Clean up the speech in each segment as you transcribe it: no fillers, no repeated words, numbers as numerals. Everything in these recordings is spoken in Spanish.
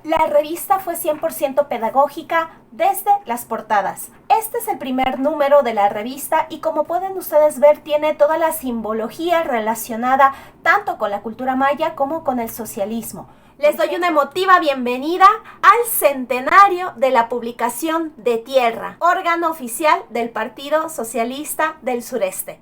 La revista fue 100% pedagógica desde las portadas. Este es el primer número de la revista y como pueden ustedes ver tiene toda la simbología relacionada tanto con la cultura maya como con el socialismo. Les doy una emotiva bienvenida al centenario de la publicación de Tierra, órgano oficial del Partido Socialista del Sureste.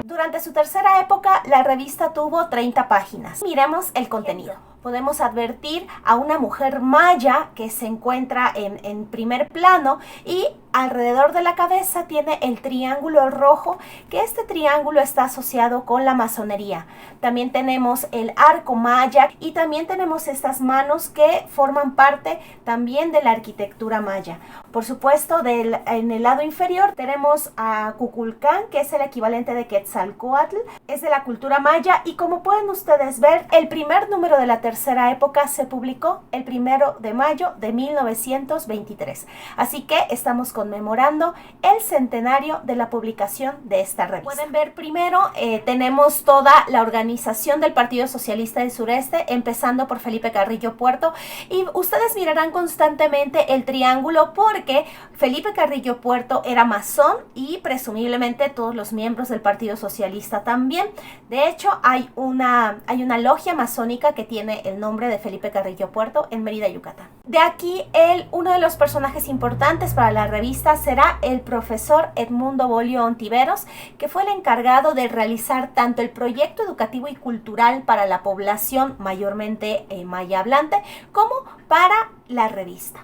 Durante su tercera época, la revista tuvo 30 páginas. Miremos el contenido. Podemos advertir a una mujer maya que se encuentra en primer plano y alrededor de la cabeza tiene el triángulo rojo, que este triángulo está asociado con la masonería. También tenemos el arco maya y también tenemos estas manos que forman parte también de la arquitectura maya. Por supuesto, en el lado inferior tenemos a Kukulcán, que es el equivalente de Quetzalcóatl, es de la cultura maya y como pueden ustedes ver, el primer número de la tercera época se publicó el 1 de mayo de 1923. Así que estamos conmemorando el centenario de la publicación de esta revista. Pueden ver primero, tenemos toda la organización del Partido Socialista del Sureste, empezando por Felipe Carrillo Puerto, y ustedes mirarán constantemente el triángulo porque Felipe Carrillo Puerto era masón y presumiblemente todos los miembros del Partido Socialista también. De hecho, hay una logia masónica que tiene el nombre de Felipe Carrillo Puerto en Mérida, Yucatán. De aquí, uno de los personajes importantes para la revista será el profesor Edmundo Bolio Ontiveros, que fue el encargado de realizar tanto el proyecto educativo y cultural para la población mayormente maya hablante, como para la revista.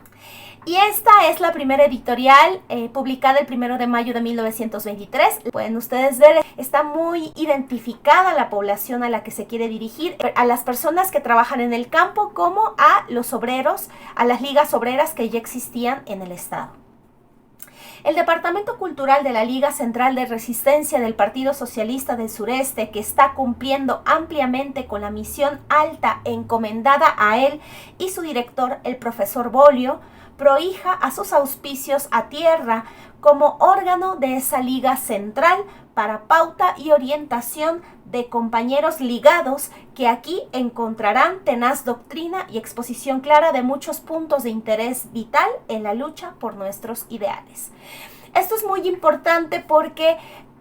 Y esta es la primera editorial publicada el 1 de mayo de 1923. Pueden ustedes ver, está muy identificada la población a la que se quiere dirigir, a las personas que trabajan en el campo como a los obreros, a las ligas obreras que ya existían en el estado. El Departamento Cultural de la Liga Central de Resistencia del Partido Socialista del Sureste, que está cumpliendo ampliamente con la misión alta encomendada a él y su director, el profesor Bolio, prohija a sus auspicios a Tierra como órgano de esa liga central para pauta y orientación de compañeros ligados que aquí encontrarán tenaz doctrina y exposición clara de muchos puntos de interés vital en la lucha por nuestros ideales. Esto es muy importante porque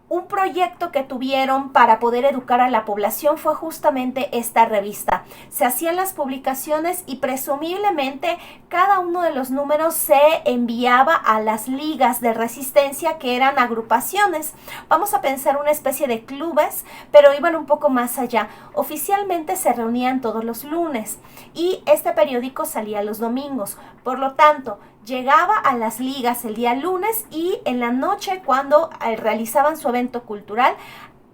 un proyecto que tuvieron para poder educar a la población fue justamente esta revista. Se hacían las publicaciones y presumiblemente cada uno de los números se enviaba a las ligas de resistencia, que eran agrupaciones. Vamos a pensar una especie de clubes, pero iban un poco más allá. Oficialmente se reunían todos los lunes y este periódico salía los domingos. Por lo tanto, llegaba a las ligas el día lunes y en la noche, cuando realizaban su evento cultural,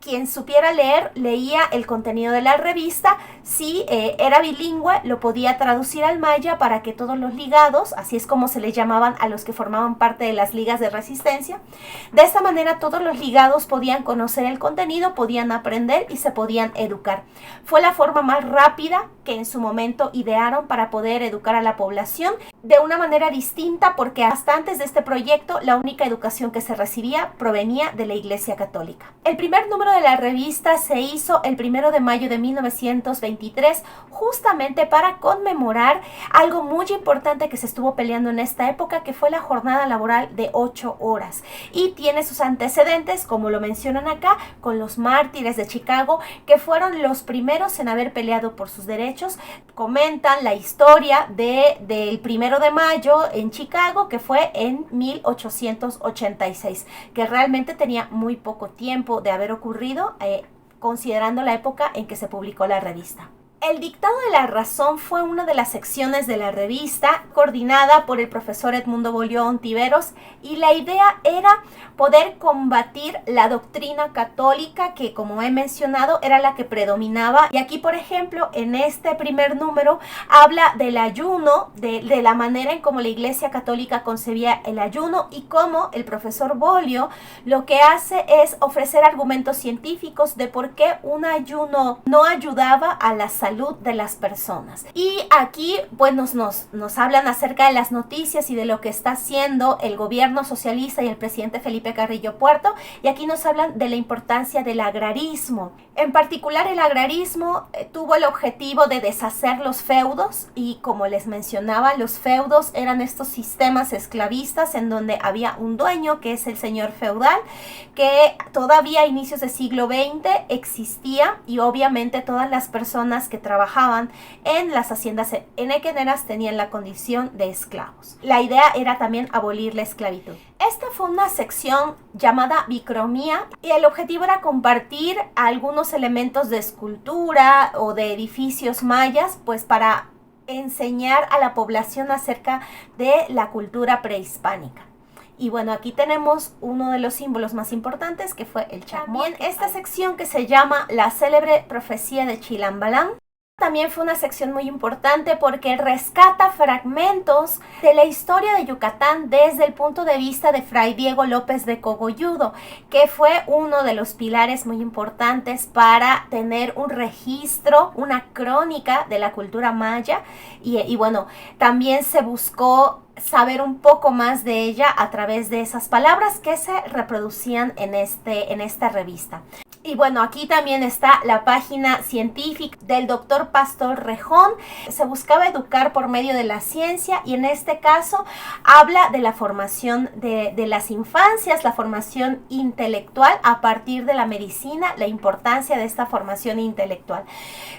quien supiera leer, leía el contenido de la revista. Si era bilingüe, lo podía traducir al maya para que todos los ligados, así es como se les llamaban a los que formaban parte de las ligas de resistencia, de esta manera todos los ligados podían conocer el contenido, podían aprender y se podían educar. Fue la forma más rápida que en su momento idearon para poder educar a la población de una manera distinta, porque hasta antes de este proyecto la única educación que se recibía provenía de la Iglesia Católica. El primer número de la revista se hizo el 1 de mayo de 1923 justamente para conmemorar algo muy importante que se estuvo peleando en esta época, que fue la jornada laboral de 8 horas y tiene sus antecedentes, como lo mencionan acá, con los mártires de Chicago, que fueron los primeros en haber peleado por sus derechos. Comentan la historia del 1 de mayo en Chicago, que fue en 1886, que realmente tenía muy poco tiempo de haber ocurrido, considerando la época en que se publicó la revista. El dictado de la razón fue una de las secciones de la revista coordinada por el profesor Edmundo Bolio Ontiveros, y la idea era poder combatir la doctrina católica que, como he mencionado, era la que predominaba. Y aquí, por ejemplo, en este primer número habla del ayuno, de la manera en cómo la Iglesia Católica concebía el ayuno y cómo el profesor Bolio lo que hace es ofrecer argumentos científicos de por qué un ayuno no ayudaba a la salud salud de las personas. Y aquí pues nos hablan acerca de las noticias y de lo que está haciendo el gobierno socialista y el presidente Felipe Carrillo Puerto, y aquí nos hablan de la importancia del agrarismo. En particular, el agrarismo tuvo el objetivo de deshacer los feudos, y como les mencionaba, los feudos eran estos sistemas esclavistas en donde había un dueño, que es el señor feudal, que todavía a inicios del siglo XX existía, y obviamente todas las personas que trabajaban en las haciendas henequeneras tenían la condición de esclavos. La idea era también abolir la esclavitud. Esta fue una sección llamada bicromía, y el objetivo era compartir algunos elementos de escultura o de edificios mayas, pues para enseñar a la población acerca de la cultura prehispánica. Y bueno, aquí tenemos uno de los símbolos más importantes, que fue el chacmol. También esta sección, que se llama la célebre profecía de Chilambalam, también fue una sección muy importante porque rescata fragmentos de la historia de Yucatán desde el punto de vista de Fray Diego López de Cogolludo, que fue uno de los pilares muy importantes para tener un registro, una crónica de la cultura maya. Y bueno, también se buscó saber un poco más de ella a través de esas palabras que se reproducían en esta revista. Y bueno, aquí también está la página científica del doctor Pastor Rejón. Se buscaba educar por medio de la ciencia, y en este caso habla de la formación de las infancias, la formación intelectual a partir de la medicina, la importancia de esta formación intelectual.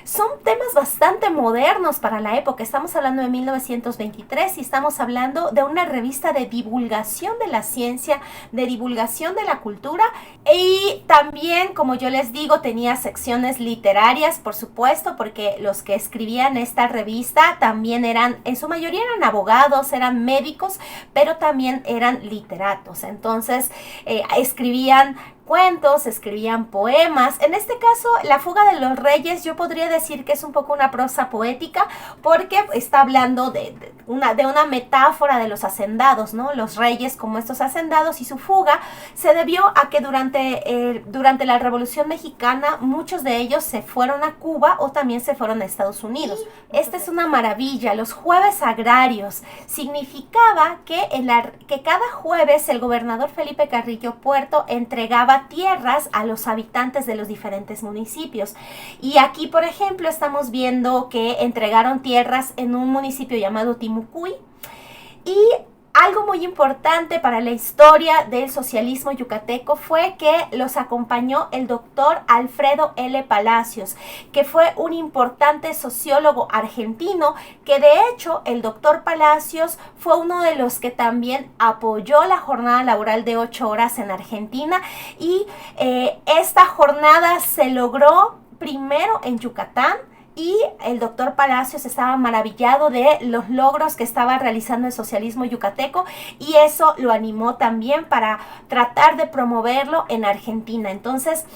Son temas bastante modernos para la época. Estamos hablando de 1923 y estamos hablando de una revista de divulgación de la ciencia, de divulgación de la cultura, y también, como yo les digo, tenía secciones literarias, por supuesto, porque los que escribían esta revista también eran, en su mayoría eran abogados, eran médicos, pero también eran literatos. Entonces escribían cuentos, escribían poemas. En este caso, La fuga de los reyes, yo podría decir que es un poco una prosa poética, porque está hablando de una metáfora de los hacendados, ¿no? Los reyes como estos hacendados, y su fuga se debió a que durante la Revolución Mexicana muchos de ellos se fueron a Cuba o también se fueron a Estados Unidos. Esta es una maravilla. Los jueves agrarios significaba que cada jueves el gobernador Felipe Carrillo Puerto entregaba tierras a los habitantes de los diferentes municipios. Y aquí, por ejemplo, estamos viendo que entregaron tierras en un municipio llamado Timucuy. Y algo muy importante para la historia del socialismo yucateco fue que los acompañó el doctor Alfredo L. Palacios, que fue un importante sociólogo argentino, que de hecho el doctor Palacios fue uno de los que también apoyó la jornada laboral de 8 horas en Argentina, y esta jornada se logró primero en Yucatán, y el doctor Palacios estaba maravillado de los logros que estaba realizando el socialismo yucateco, y eso lo animó también para tratar de promoverlo en Argentina. Entonces,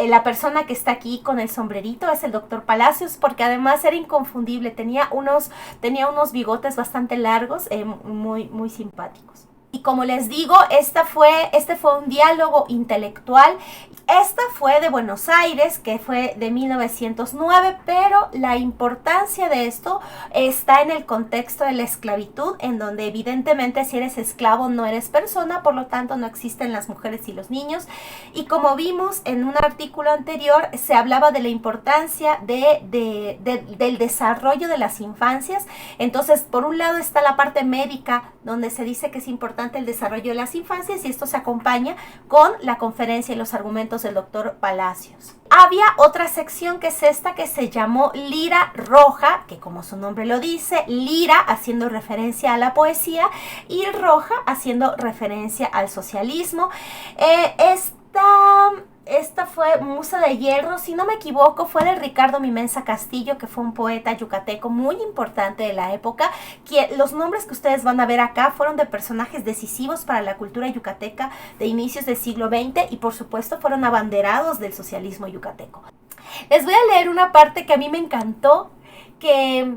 la persona que está aquí con el sombrerito es el doctor Palacios, porque además era inconfundible, tenía unos bigotes bastante largos, muy simpáticos. Y como les digo, este fue un diálogo intelectual. Esta fue de Buenos Aires, que fue de 1909, pero la importancia de esto está en el contexto de la esclavitud, en donde evidentemente si eres esclavo no eres persona, por lo tanto no existen las mujeres y los niños. Y como vimos en un artículo anterior, se hablaba de la importancia del desarrollo de las infancias. Entonces, por un lado está la parte médica, donde se dice que es importante el desarrollo de las infancias, y esto se acompaña con la conferencia y los argumentos del doctor Palacios. Había otra sección, que es esta, que se llamó Lira Roja, que como su nombre lo dice, lira haciendo referencia a la poesía y roja haciendo referencia al socialismo. Esta fue Musa de Hierro, si no me equivoco, fue de Ricardo Mimensa Castillo, que fue un poeta yucateco muy importante de la época, que los nombres que ustedes van a ver acá fueron de personajes decisivos para la cultura yucateca de inicios del siglo XX, y por supuesto fueron abanderados del socialismo yucateco. Les voy a leer una parte que a mí me encantó, que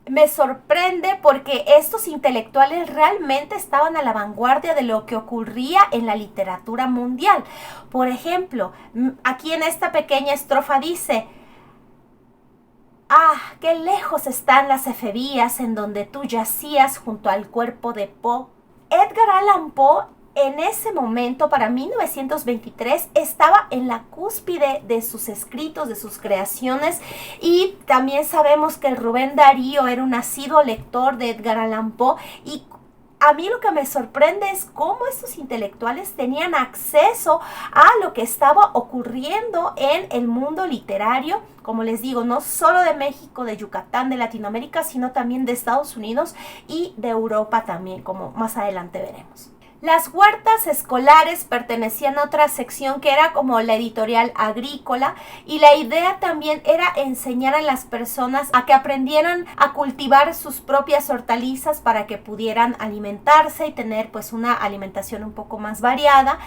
me sorprende porque estos intelectuales realmente estaban a la vanguardia de lo que ocurría en la literatura mundial. Por ejemplo, aquí en esta pequeña estrofa dice: Ah, qué lejos están las efebías en donde tú yacías junto al cuerpo de Poe. Edgar Allan Poe en ese momento, para 1923, estaba en la cúspide de sus escritos, de sus creaciones, y también sabemos que Rubén Darío era un asiduo lector de Edgar Allan Poe, y a mí lo que me sorprende es cómo estos intelectuales tenían acceso a lo que estaba ocurriendo en el mundo literario, como les digo, no solo de México, de Yucatán, de Latinoamérica, sino también de Estados Unidos y de Europa también, como más adelante veremos. Las huertas escolares pertenecían a otra sección que era como la editorial agrícola, y la idea también era enseñar a las personas a que aprendieran a cultivar sus propias hortalizas para que pudieran alimentarse y tener pues una alimentación un poco más variada.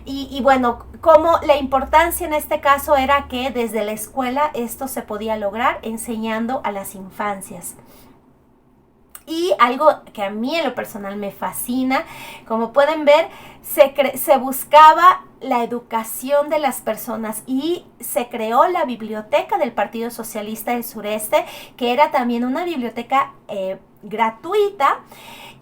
Y bueno, como la importancia en este caso era que desde la escuela esto se podía lograr enseñando a las infancias. Y algo que a mí en lo personal me fascina, como pueden ver, se buscaba la educación de las personas y se creó la biblioteca del Partido Socialista del Sureste, que era también una biblioteca gratuita,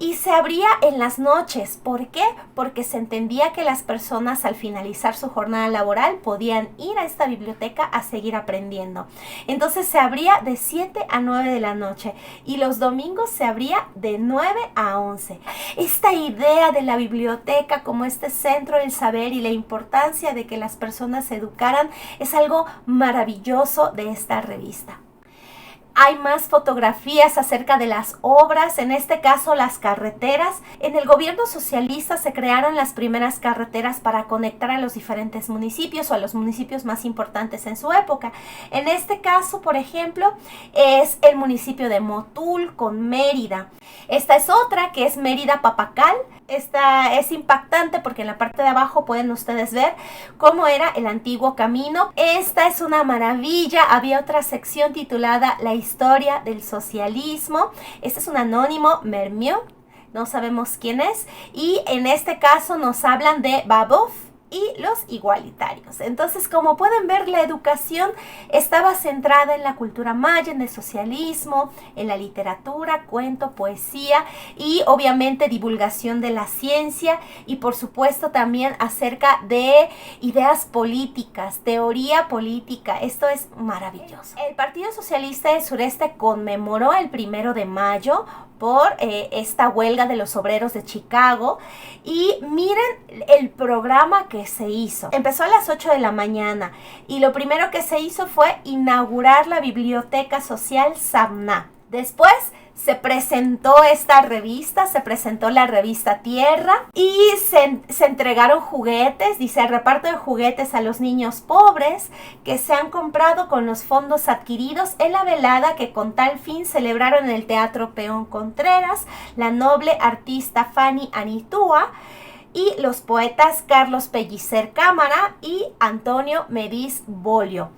y se abría en las noches. ¿Por qué? Porque se entendía que las personas al finalizar su jornada laboral podían ir a esta biblioteca a seguir aprendiendo. Entonces se abría de 7 a 9 de la noche y los domingos se abría de 9 a 11. Esta idea de la biblioteca como este centro del saber y la importancia de que las personas se educaran es algo maravilloso de esta revista. Hay más fotografías acerca de las obras, en este caso las carreteras. En el gobierno socialista se crearon las primeras carreteras para conectar a los diferentes municipios o a los municipios más importantes en su época. En este caso, por ejemplo, es el municipio de Motul con Mérida. Esta es otra que es Mérida Papacal. Esta es impactante porque en la parte de abajo pueden ustedes ver cómo era el antiguo camino. Esta es una maravilla. Había otra sección titulada La historia del socialismo. Este es un anónimo, Mermió, no sabemos quién es. Y en este caso nos hablan de Babov y los igualitarios. Entonces, como pueden ver, la educación estaba centrada en la cultura maya, en el socialismo, en la literatura, cuento, poesía y obviamente divulgación de la ciencia, y por supuesto también acerca de ideas políticas, teoría política. Esto es maravilloso. El Partido Socialista del Sureste conmemoró el 1 de mayo por esta huelga de los obreros de Chicago, y miren el programa que se hizo. Empezó a las 8 de la mañana y lo primero que se hizo fue inaugurar la Biblioteca Social Sabna. Después se presentó esta revista, se presentó la revista Tierra y se entregaron juguetes, dice el reparto de juguetes a los niños pobres que se han comprado con los fondos adquiridos en la velada que con tal fin celebraron en el Teatro Peón Contreras, la noble artista Fanny Anitúa y los poetas Carlos Pellicer Cámara y Antonio Mediz Bolio.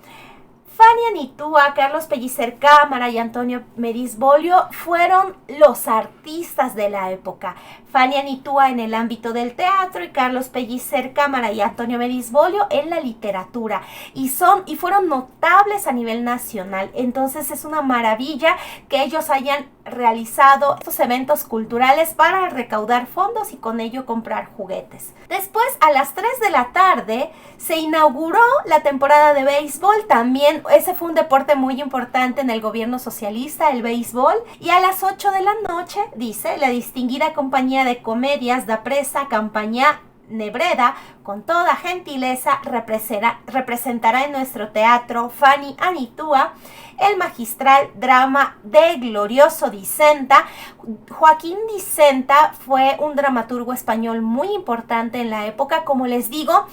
Fanny Anitúa, Carlos Pellicer Cámara y Antonio Mediz Bolio fueron los artistas de la época. Fanny Anitúa en el ámbito del teatro y Carlos Pellicer Cámara y Antonio Mediz Bolio en la literatura. Y fueron notables a nivel nacional. Entonces es una maravilla que ellos hayan realizado estos eventos culturales para recaudar fondos y con ello comprar juguetes. Después, a las 3 de la tarde, se inauguró la temporada de béisbol. También ese fue un deporte muy importante en el gobierno socialista, el béisbol. Y a las 8 de la noche, dice, la distinguida compañía de comedias da presa Campaña Nebreda, con toda gentileza, representará en nuestro teatro Fanny Anitúa el magistral drama de Glorioso Dicenta. Joaquín Dicenta fue un dramaturgo español muy importante en la época. Como les digo,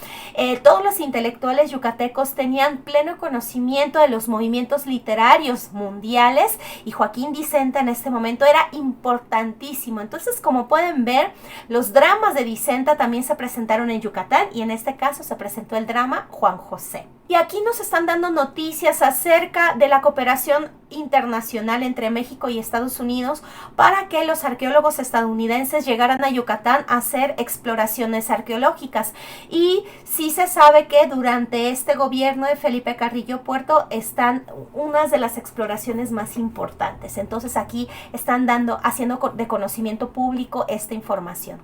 todos los intelectuales yucatecos tenían pleno conocimiento de los movimientos literarios mundiales y Joaquín Dicenta en este momento era importantísimo. Entonces, como pueden ver, los dramas de Dicenta también se presentaron presentaron en Yucatán y en este caso se presentó el drama Juan José. Y aquí nos están dando noticias acerca de la cooperación internacional entre México y Estados Unidos para que los arqueólogos estadounidenses llegaran a Yucatán a hacer exploraciones arqueológicas. Y sí se sabe que durante este gobierno de Felipe Carrillo Puerto están unas de las exploraciones más importantes. Entonces aquí están haciendo de conocimiento público esta información.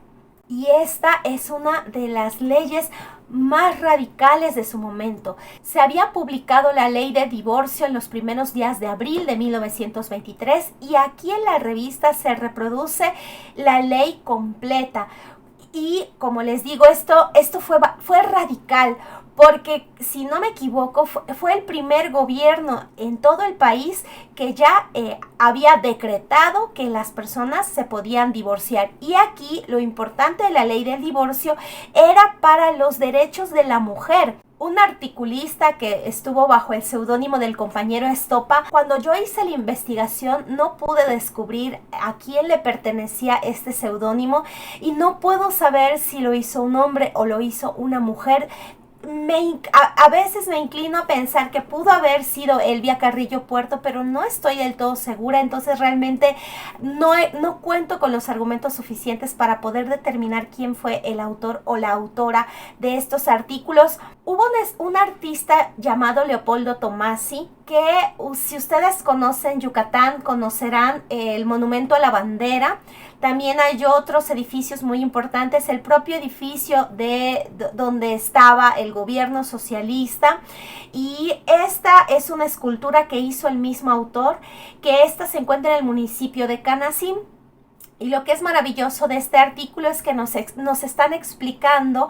Y esta es una de las leyes más radicales de su momento. Se había publicado la ley de divorcio en los primeros días de abril de 1923 y aquí en la revista se reproduce la ley completa. Y como les digo, esto fue radical, porque si no me equivoco fue el primer gobierno en todo el país que ya había decretado que las personas se podían divorciar. Y aquí lo importante de la ley del divorcio era para los derechos de la mujer. Un articulista que estuvo bajo el seudónimo del compañero Estopa, cuando yo hice la investigación no pude descubrir a quién le pertenecía este seudónimo y no puedo saber si lo hizo un hombre o lo hizo una mujer. A veces me inclino a pensar que pudo haber sido Elvia Carrillo Puerto, pero no estoy del todo segura, entonces realmente no cuento con los argumentos suficientes para poder determinar quién fue el autor o la autora de estos artículos. Hubo un artista llamado Leopoldo Tomasi, que si ustedes conocen Yucatán, conocerán el Monumento a la Bandera. También hay otros edificios muy importantes, el propio edificio donde estaba el gobierno socialista, y esta es una escultura que hizo el mismo autor, que esta se encuentra en el municipio de Canacín. Y lo que es maravilloso de este artículo es que nos están explicando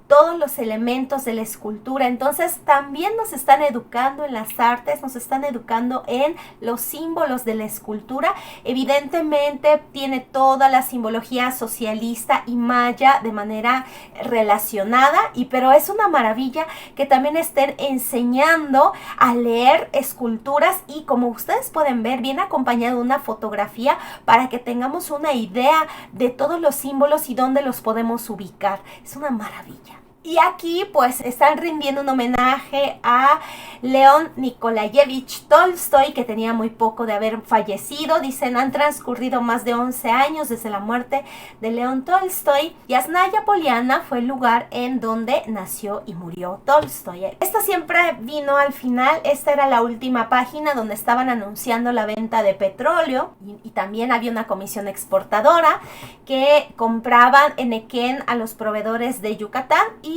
todos los elementos de la escultura. Entonces también nos están educando en las artes, nos están educando en los símbolos de la escultura. Evidentemente tiene toda la simbología socialista y maya de manera relacionada, pero es una maravilla que también estén enseñando a leer esculturas, y como ustedes pueden ver, viene acompañado de una fotografía para que tengamos una idea de todos los símbolos y dónde los podemos ubicar. Es una maravilla. Y aquí pues están rindiendo un homenaje a León Nikolayevich Tolstoy, que tenía muy poco de haber fallecido. Dicen, han transcurrido más de 11 años desde la muerte de León Tolstoy. Yasnaya Poliana fue el lugar en donde nació y murió Tolstoy. Esto siempre vino al final. Esta era la última página donde estaban anunciando la venta de petróleo. Y también había una comisión exportadora que compraban enequén a los proveedores de Yucatán y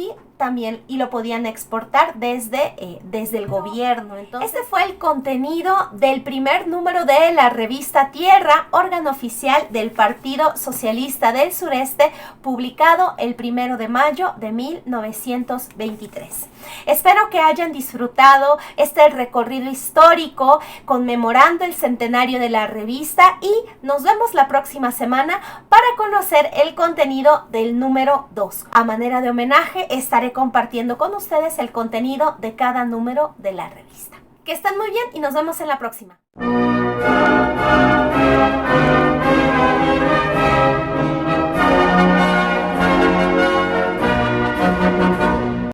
lo podían exportar desde el gobierno. Entonces, este fue el contenido del primer número de la revista Tierra, órgano oficial del Partido Socialista del Sureste, publicado el 1 de mayo de 1923. Espero que hayan disfrutado este recorrido histórico conmemorando el centenario de la revista, y nos vemos la próxima semana para conocer el contenido del número 2. A manera de homenaje, estaré compartiendo con ustedes el contenido de cada número de la revista. Que estén muy bien y nos vemos en la próxima.